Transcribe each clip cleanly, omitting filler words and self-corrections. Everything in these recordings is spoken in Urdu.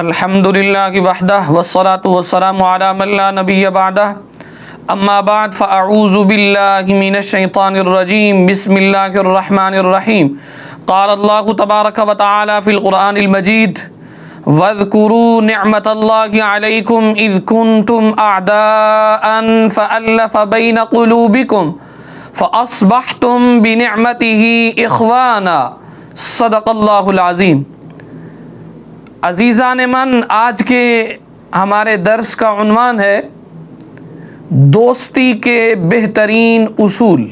الحمد للہ وحدہ والصلاة والسلام علی من لا نبی بعدہ اما بعد فاعوذ باللہ من الشیطان الرجیم بسم اللہ الرحمن الرحیم قال اللہ تبارک و تعالی فی القرآن المجید واذکروا نعمت اللہ علیکم اذ کنتم اعداء فألف بین قلوبکم فاصبحتم بنعمتہ اخوانا صدق اللہ العظیم۔ عزیزان من، آج کے ہمارے درس کا عنوان ہے دوستی کے بہترین اصول۔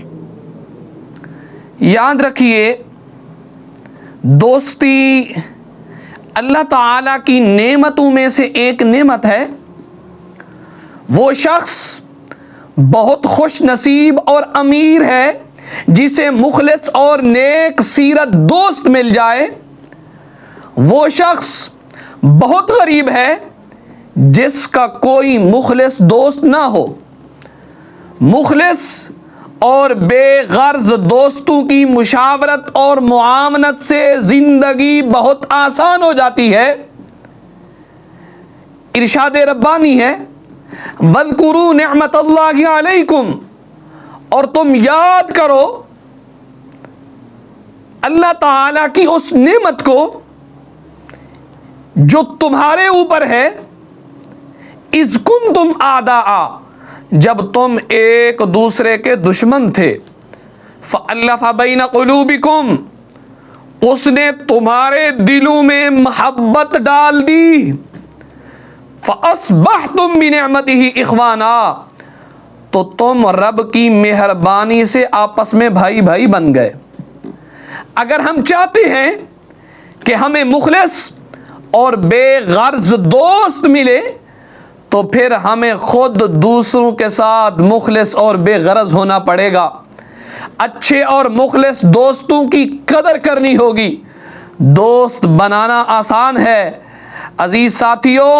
یاد رکھیے، دوستی اللہ تعالیٰ کی نعمتوں میں سے ایک نعمت ہے۔ وہ شخص بہت خوش نصیب اور امیر ہے جسے مخلص اور نیک سیرت دوست مل جائے۔ وہ شخص بہت غریب ہے جس کا کوئی مخلص دوست نہ ہو۔ مخلص اور بے غرض دوستوں کی مشاورت اور معاونت سے زندگی بہت آسان ہو جاتی ہے۔ ارشاد ربانی ہے وَاذْكُرُوا نِعْمَتَ اللَّهِ عَلَيْكُمْ، اور تم یاد کرو اللہ تعالیٰ کی اس نعمت کو جو تمہارے اوپر ہے۔ اذ کنتم اعداء، جب تم ایک دوسرے کے دشمن تھے۔ فألف بین قلوبکم، اس نے تمہارے دلوں میں محبت ڈال دی۔ فاصبحتم بنعمتہ اخوانا، تو تم رب کی مہربانی سے آپس میں بھائی بھائی بن گئے۔ اگر ہم چاہتے ہیں کہ ہمیں مخلص اور بے غرض دوست ملے تو پھر ہمیں خود دوسروں کے ساتھ مخلص اور بے غرض ہونا پڑے گا۔ اچھے اور مخلص دوستوں کی قدر کرنی ہوگی۔ دوست بنانا آسان ہے عزیز ساتھیوں،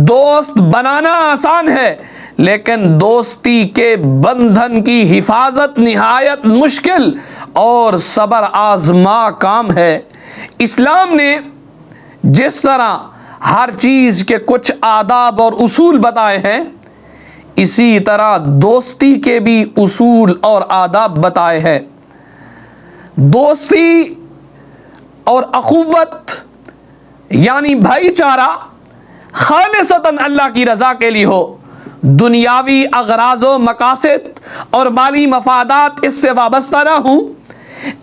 دوست بنانا آسان ہے، لیکن دوستی کے بندھن کی حفاظت نہایت مشکل اور صبر آزما کام ہے۔ اسلام نے جس طرح ہر چیز کے کچھ آداب اور اصول بتائے ہیں، اسی طرح دوستی کے بھی اصول اور آداب بتائے ہیں۔ دوستی اور اخوت یعنی بھائی چارہ خالصتاً اللہ کی رضا کے لیے ہو، دنیاوی اغراض و مقاصد اور مالی مفادات اس سے وابستہ نہ ہوں،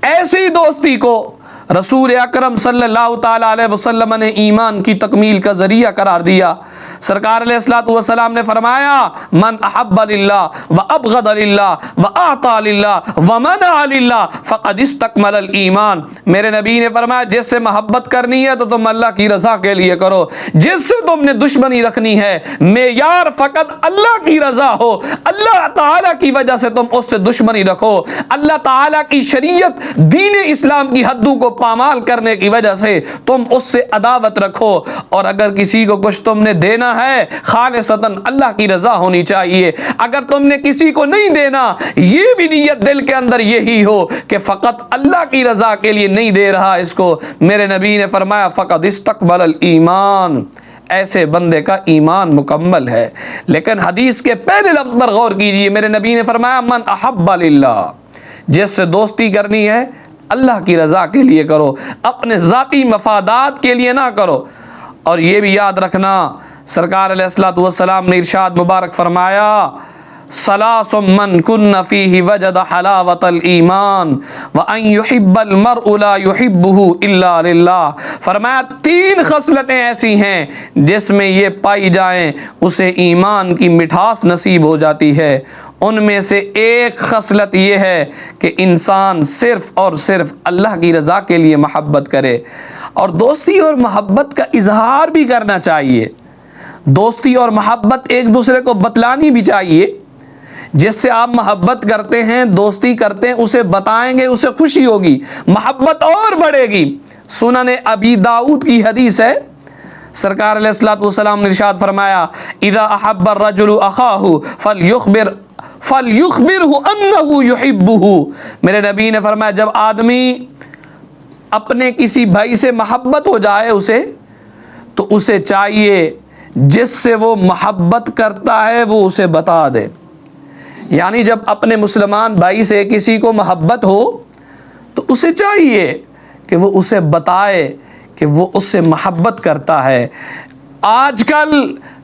ایسی دوستی کو رسول اکرم صلی اللہ تعالیٰ علیہ وسلم نے ایمان کی تکمیل کا ذریعہ قرار دیا۔ سرکار علیہ الصلوۃ والسلام نے فرمایا من احب للہ وابغض للہ واعطى للہ ومنع للہ فقد استکمل الایمان۔ میرے نبی نے فرمایا جس سے محبت کرنی ہے تو تم اللہ کی رضا کے لیے کرو، جس سے تم نے دشمنی رکھنی ہے معیار فقط اللہ کی رضا ہو، اللہ تعالیٰ کی وجہ سے تم اس سے دشمنی رکھو، اللہ تعالیٰ کی شریعت دین اسلام کی حدوں کو پامال کرنے کی وجہ سے تم اس سے عداوت رکھو۔ اور اگر کسی کو کچھ تم نے دینا ہے خالصتاً اللہ کی رضا ہونی چاہیے۔ اگر تم نے کسی کو نہیں دینا، یہ بھی نیت دل کے اندر یہی ہو کہ فقط اللہ کی رضا کے لیے نہیں دے رہا اس کو۔ میرے نبی نے فرمایا فقد استقبل الایمان، ایسے بندے کا ایمان مکمل ہے۔ لیکن حدیث کے پہلے لفظ پر غور کیجئے، میرے نبی نے فرمایا من احب للہ، جس سے دوستی کرنی ہے اللہ کی رضا کے لیے کرو، اپنے ذاتی مفادات کے لیے نہ کرو۔ اور یہ بھی یاد رکھنا، سرکار علیہ الصلوۃ والسلام نے ارشاد مبارک فرمایا ثلاث من کن فیہ وجد حلاوۃ الایمان وان یحب المرء لا یحبہ الا للہ۔ فرمایا تین خصلتیں ایسی ہیں جس میں یہ پائی جائیں اسے ایمان کی مٹھاس نصیب ہو جاتی ہے۔ ان میں سے ایک خصلت یہ ہے کہ انسان صرف اور صرف اللہ کی رضا کے لیے محبت کرے، اور دوستی اور محبت کا اظہار بھی کرنا چاہیے۔ دوستی اور محبت ایک دوسرے کو بتلانی بھی چاہیے۔ جس سے آپ محبت کرتے ہیں، دوستی کرتے ہیں، اسے بتائیں گے، اسے خوشی ہوگی، محبت اور بڑھے گی۔ سنن ابی داؤد کی حدیث ہے، سرکار علیہ الصلوۃ والسلام نے ارشاد فرمایا اذا احب الرجل اخاہ فلیخبرہ انہ یحبہ۔ میرے نبی نے فرمایا جب آدمی اپنے کسی بھائی سے محبت ہو جائے اسے، تو اسے چاہیے جس سے وہ محبت کرتا ہے وہ اسے بتا دے. یعنی جب اپنے مسلمان بھائی سے کسی کو محبت ہو تو اسے چاہیے کہ وہ اسے بتائے کہ وہ اس سے محبت کرتا ہے. آج کل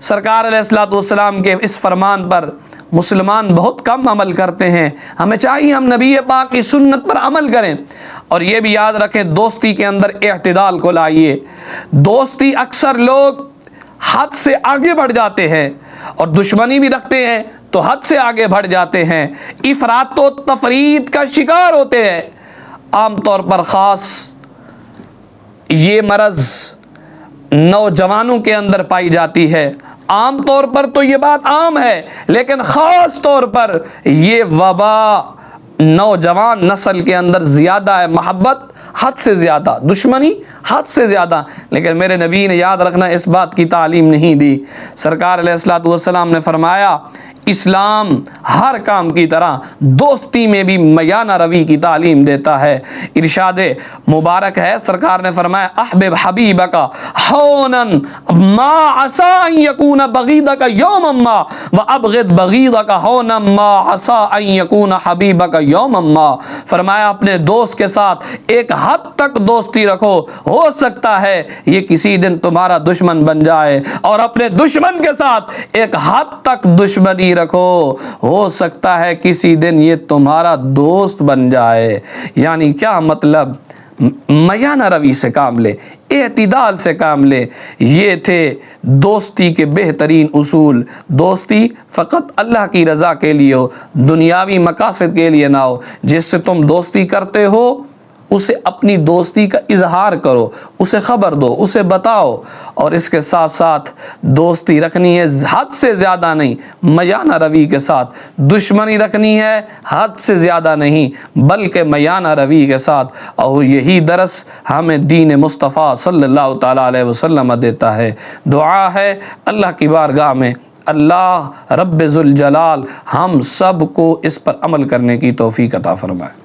سرکار علیہ الصلوۃ والسلام کے اس فرمان پر مسلمان بہت کم عمل کرتے ہیں. ہمیں چاہیے ہم نبی پاک کی سنت پر عمل کریں. اور یہ بھی یاد رکھیں دوستی کے اندر اعتدال کو لائیے. دوستی اکثر لوگ حد سے آگے بڑھ جاتے ہیں اور دشمنی بھی رکھتے ہیں تو حد سے آگے بڑھ جاتے ہیں, افراط و تفرید کا شکار ہوتے ہیں. عام طور پر خاص یہ مرض نوجوانوں کے اندر پائی جاتی ہے. عام طور پر تو یہ بات عام ہے, لیکن خاص طور پر یہ وبا نوجوان نسل کے اندر زیادہ ہے. محبت حد سے زیادہ, دشمنی حد سے زیادہ. لیکن میرے نبی نے یاد رکھنا اس بات کی تعلیم نہیں دی. سرکار علیہ الصلوۃ والسلام نے فرمایا اسلام ہر کام کی طرح دوستی میں بھی میانہ روی کی تعلیم دیتا ہے. ارشاد مبارک ہے, سرکار نے فرمایا احبب حبیبک ہونا ما عسى ان يكون بغيضك يوما ما وابغض بغيضك ہونا ما عسى ان يكون حبیبک یوما ما. فرمایا اپنے دوست کے ساتھ ایک حد تک دوستی رکھو, ہو سکتا ہے یہ کسی دن تمہارا دشمن بن جائے, اور اپنے دشمن کے ساتھ ایک حد تک دشمنی رکھو, ہو سکتا ہے کسی دن یہ تمہارا دوست بن جائے. یعنی کیا مطلب؟ میانہ روی سے کام لے, اعتدال سے کام لے. یہ تھے دوستی کے بہترین اصول. دوستی فقط اللہ کی رضا کے لیے ہو, دنیاوی مقاصد کے لیے نہ ہو. جس سے تم دوستی کرتے ہو اسے اپنی دوستی کا اظہار کرو, اسے خبر دو, اسے بتاؤ. اور اس کے ساتھ ساتھ دوستی رکھنی ہے حد سے زیادہ نہیں, میانہ روی کے ساتھ. دشمنی رکھنی ہے حد سے زیادہ نہیں بلکہ میانہ روی کے ساتھ. اور یہی درس ہمیں دین مصطفیٰ صلی اللہ تعالیٰ علیہ وسلم دیتا ہے. دعا ہے اللہ کی بارگاہ میں اللہ رب ذوالجلال ہم سب کو اس پر عمل کرنے کی توفیق عطا فرمائے.